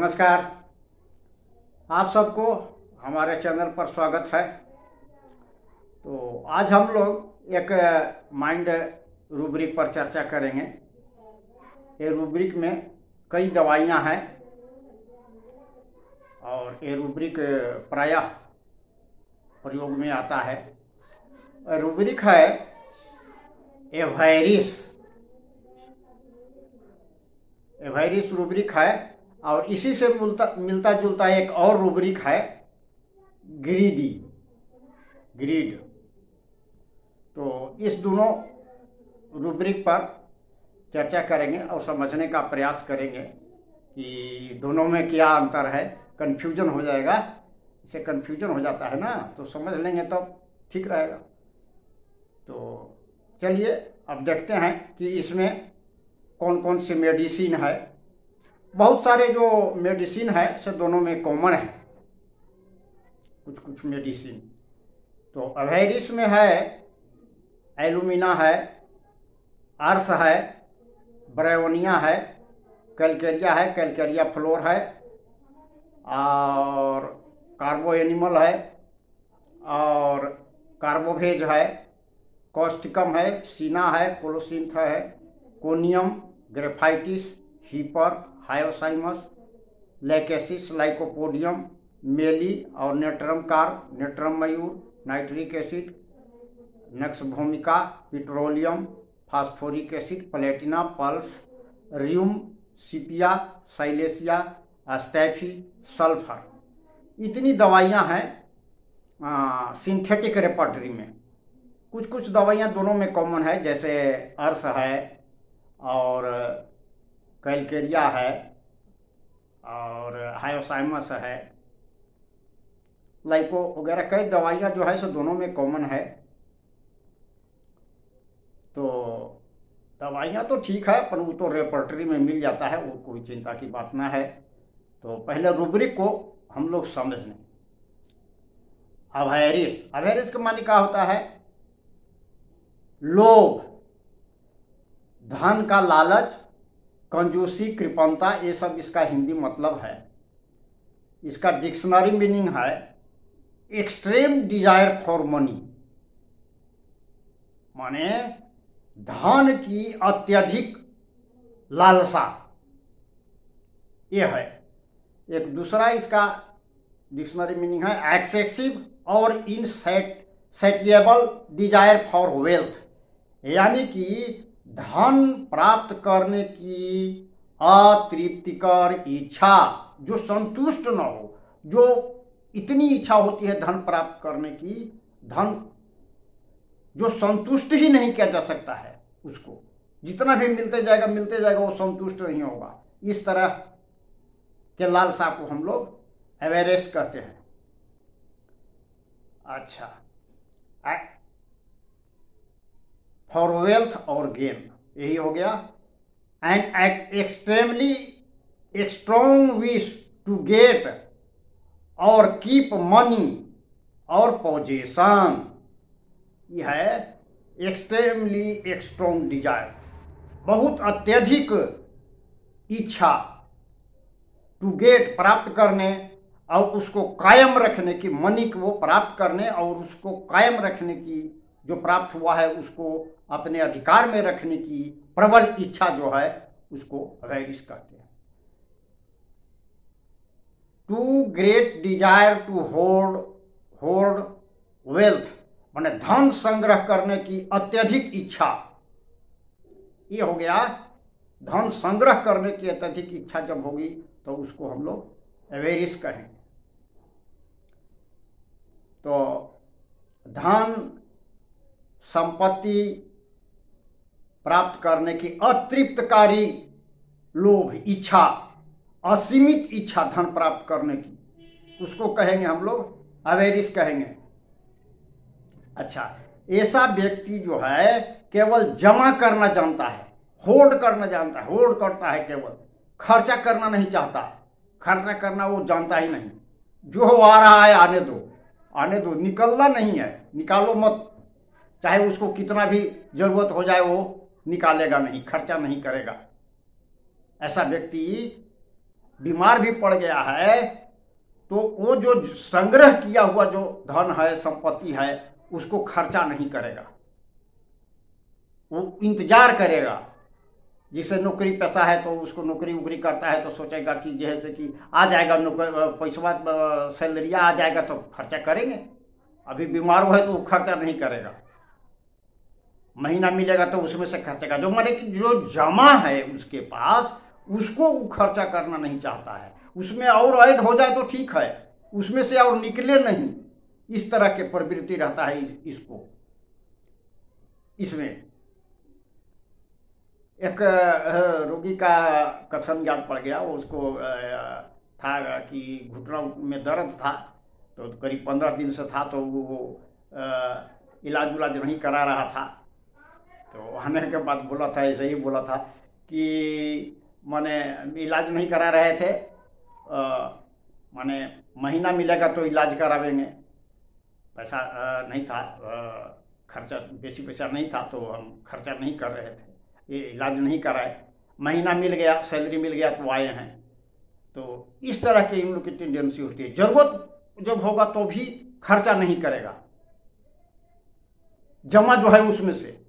नमस्कार। आप सबको हमारे चैनल पर स्वागत है। तो आज हम लोग एक माइंड रूब्रिक पर चर्चा करेंगे। ये रूब्रिक में कई दवाइयाँ हैं और ये रूब्रिक प्रायः प्रयोग में आता है। रूब्रिक है एवैरिस रूब्रिक है और इसी से मिलता जुलता एक और रूब्रिक है ग्रीड। तो इस दोनों रूब्रिक पर चर्चा करेंगे और समझने का प्रयास करेंगे कि दोनों में क्या अंतर है। कन्फ्यूजन हो जाएगा, इसे कन्फ्यूजन हो जाता है ना, तो समझ लेंगे तब ठीक रहेगा। तो चलिए अब देखते हैं कि इसमें कौन कौन सी मेडिसिन है। बहुत सारे जो मेडिसिन है से दोनों में कॉमन है कुछ मेडिसिन। तो एवैरिस में है एलुमिना है, आर्स है, ब्रेवोनिया है, कैलकेरिया फ्लोर है और कार्बो एनिमल है और कार्बोवेज है, कॉस्टिकम है, सीना है, कोलोसिंथ है, conium, graphites, hepar, hyoscyamus, lachesis, lycopodium, मेली और natrum carb, natrum mur, nitric acid, nux भूमिका, पेट्रोलियम, फास्फोरिक एसिड, प्लेटिना, पल्स, रियम, सिपिया, साइलेसिया, स्टैफी, सल्फर। इतनी दवाइयाँ हैं सिंथेटिक रेपर्टरी में। कुछ दवाइयाँ दोनों में कॉमन है, जैसे अर्स है और कैलकेरिया है और हायोसाइमस है, लाइको वगैरह कई दवाइयाँ जो है सो दोनों में कॉमन है। तो दवाइयाँ तो ठीक है पर वो तो रेपर्टरी में मिल जाता है, वो कोई चिंता की बात ना है। तो पहले रूब्रिक को हम लोग समझ लें। अवैरिस का माने क्या होता है? लोभ, धन का लालच, कंजूसी, कृपणता, ये सब इसका हिंदी मतलब है। इसका डिक्शनरी मीनिंग है एक्सट्रीम डिजायर फॉर मनी, माने धन की अत्यधिक लालसा, ये है। एक दूसरा इसका डिक्शनरी मीनिंग है एक्सेसिव और इनसैटिएबल डिजायर फॉर वेल्थ, यानी कि धन प्राप्त करने की अतृप्तिकर इच्छा, जो संतुष्ट न हो, जो इतनी इच्छा होती है धन प्राप्त करने की, धन जो संतुष्ट ही नहीं किया जा सकता है, उसको जितना भी मिलते जाएगा वो संतुष्ट नहीं होगा। इस तरह के लालसा को हम लोग एवैरिस कहते हैं। अच्छा, फॉर वेल्थ और गेन, यही हो गया। And extremely strong wish to get or keep money or possession, यह है एक्सट्रीमली स्ट्रॉन्ग डिजायर, बहुत अत्यधिक इच्छा, टू गेट प्राप्त करने और उसको कायम रखने की, मनी को प्राप्त करने और उसको कायम रखने की, जो प्राप्त हुआ है उसको अपने अधिकार में रखने की प्रबल इच्छा जो है उसको एवैरिस कहते हैं। Too great desire to hold wealth, माने धन संग्रह करने की अत्यधिक इच्छा, ये हो गया। धन संग्रह करने की अत्यधिक इच्छा जब होगी तो उसको हम लोग एवैरिस कहेंगे। तो धन संपत्ति प्राप्त करने की अतृप्तकारी लोभ, इच्छा, असीमित इच्छा धन प्राप्त करने की, उसको कहेंगे हम लोग एवैरिस कहेंगे। अच्छा, ऐसा व्यक्ति जो है केवल जमा करना जानता है, होल्ड करना जानता है, होल्ड करता है, केवल खर्चा करना नहीं चाहता। खर्चा करना वो जानता ही नहीं, जो आ रहा है आने दो, निकलना नहीं है, निकालो मत, चाहे उसको कितना भी जरूरत हो जाए वो निकालेगा नहीं, खर्चा नहीं करेगा। ऐसा व्यक्ति बीमार भी पड़ गया है तो वो जो संग्रह किया हुआ जो धन है, संपत्ति है, उसको खर्चा नहीं करेगा, वो इंतजार करेगा। जिसे नौकरी पैसा है तो उसको नौकरी वोकरी करता है तो सोचेगा कि जैसे कि आ जाएगा पैसा, सैलरी आ जाएगा तो खर्चा करेंगे। अभी बीमार हुआ है तो वो खर्चा नहीं करेगा, महीना मिलेगा तो उसमें से खर्चेगा। जो माने कि जो जमा है उसके पास, उसको वो खर्चा करना नहीं चाहता है। उसमें और ऐड हो जाए तो ठीक है, उसमें से और निकले नहीं। इस तरह के प्रवृत्ति रहता है इसको। इसमें एक रोगी का कथन याद पड़ गया। उसको था कि घुटनों में दर्द था, तो करीब 15 दिन से था। तो वो इलाज उलाज नहीं करा रहा था। तो आने के बाद बोला था, ऐसे ही बोला था कि माने इलाज नहीं करा रहे थे, माने महीना मिलेगा तो इलाज करावेंगे। पैसा नहीं था, खर्चा बेसी पैसा नहीं था, तो हम खर्चा नहीं कर रहे थे, ये इलाज नहीं कराए। महीना मिल गया, सैलरी मिल गया तो आए हैं। तो इस तरह की इन लोग की टेंडेंसी होती है। जरूरत जब होगा तो भी खर्चा नहीं करेगा, जमा जो है उसमें से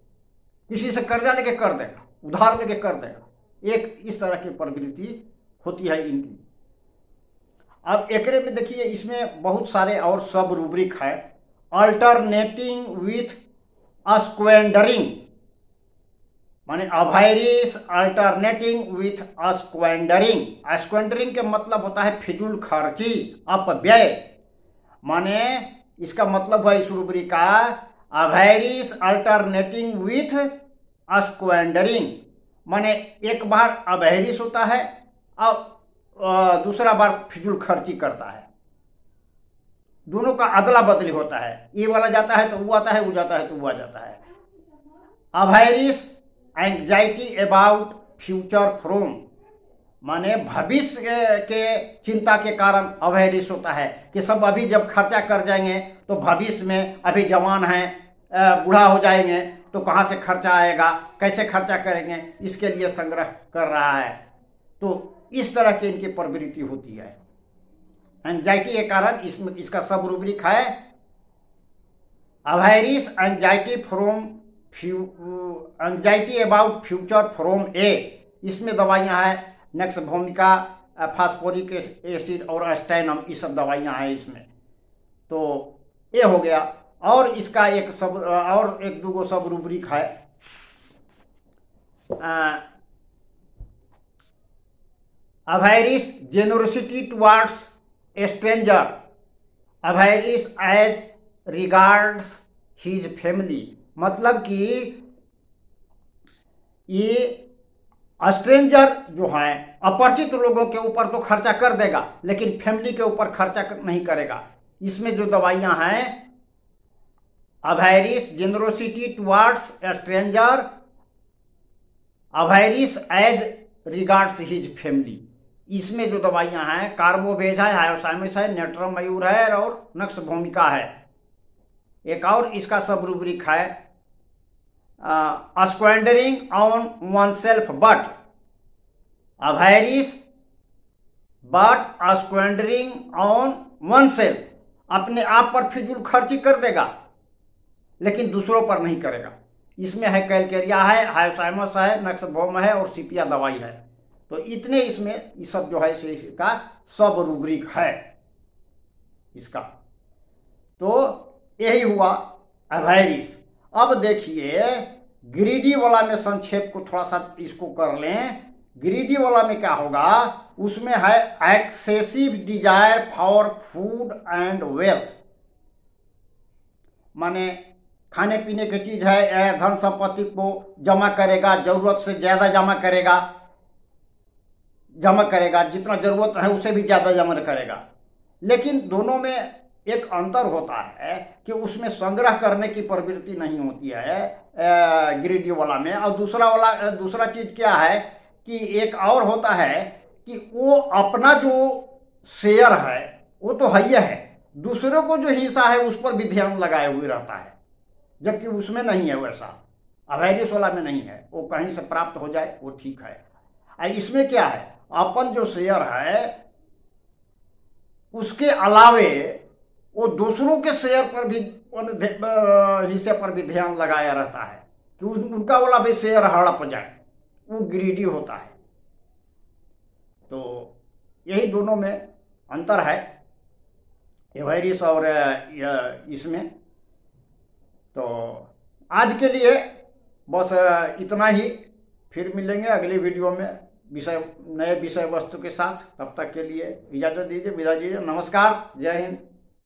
किसी से कर्जा लेके कर देगा, उधार लेके कर देगा। एक इस तरह की प्रवृत्ति होती है इनकी। अब एकरे में देखिए, इसमें बहुत सारे और सब रूब्रिक है। अल्टरनेटिंग विथ स्क्वेंडरिंग, माने अवैरिश अल्टरनेटिंग विथ स्क्वेंडरिंग। स्क्वेंडरिंग के मतलब होता है फिजूल खर्ची, अपव्यय। माने इसका मतलब है इस रूब्रिक का अवैरिश अल्टरनेटिंग विथ स्क्वेंडरिंग। माने एक बार अवैरिश होता है और दूसरा बार फिजूल खर्ची करता है। दोनों का अदला बदली होता है, ये वाला जाता है तो वो आता है, वो जाता है तो वो आ जाता है। अवैरिश एंग्जाइटी अबाउट फ्यूचर फ्रॉम, माने भविष्य के चिंता के कारण अवैरिश होता है कि सब अभी जब खर्चा कर जाएंगे तो भविष्य में, अभी जवान हैं, बूढ़ा हो जाएंगे तो कहाँ से खर्चा आएगा, कैसे खर्चा करेंगे, इसके लिए संग्रह कर रहा है। तो इस तरह की इनकी प्रवृत्ति होती है। एंजाइटी के कारण इसमें इसका सब रूब्रिक है avarice anxiety from anxiety about future from a. इसमें दवाइयाँ हैं नेक्सभूमिका, फास्फोरिक एसिड और स्टैनम, ये सब दवाइयाँ हैं इसमें। तो ये हो गया। और इसका एक सब और एक दूगो सब रूब्रिक है avarice generosity towards stranger, avarice as regards his family. मतलब कि ये स्ट्रेंजर जो है अपरिचित लोगों के ऊपर तो खर्चा कर देगा, लेकिन फैमिली के ऊपर खर्चा नहीं करेगा। इसमें जो दवाइयां हैं avarice generosity towards stranger, avarice as regards his family, इसमें जो दवाइयां हैं कार्बोवेज है, हायोसाइमिस है, नेट्रम मयूर है और नक्सभूमिका है। एक और इसका सब रूब्रिक है squandering on oneself but avarice but squandering on oneself, अपने आप पर फिजूल खर्ची कर देगा लेकिन दूसरों पर नहीं करेगा। इसमें है कैलकेरिया है, हायोसाइमस है, नक्सभूम है और सीपिया दवाई है। तो इतने इसमें ये सब जो है इसका सब रूब्रिक है इसका। तो यही हुआ अवैरिश। अब देखिए ग्रीडी वाला में संक्षेप को थोड़ा सा इसको कर लें। ग्रीडी वाला में क्या होगा, उसमें है excessive desire for food and wealth, माने खाने पीने की चीज है, धन संपत्ति को जमा करेगा, जरूरत से ज्यादा जमा करेगा, जितना जरूरत है उसे भी ज्यादा जमा करेगा। लेकिन दोनों में एक अंतर होता है कि उसमें संग्रह करने की प्रवृत्ति नहीं होती है ग्रीडी वाला में। और दूसरा चीज क्या है कि एक और होता है कि वो अपना जो शेयर है वो तो है ही है, दूसरों को जो हिस्सा है उस पर भी ध्यान लगाए हुए रहता है, जबकि उसमें नहीं है वैसा, अवैरिश वाला में नहीं है। वो कहीं से प्राप्त हो जाए वो ठीक है। इसमें क्या है, अपन जो शेयर है उसके अलावे वो दूसरों के शेयर पर भी, हिस्से पर भी ध्यान लगाया रहता है कि उनका वाला भी शेयर हड़प जाए, वो ग्रीडी होता है। तो यही दोनों में अंतर है, एवैरिस और इसमें। तो आज के लिए बस इतना ही, फिर मिलेंगे अगली वीडियो में नए विषय वस्तु के साथ। तब तक के लिए इजाज़त दीजिए, विदा दीजिए। नमस्कार, जय हिंद।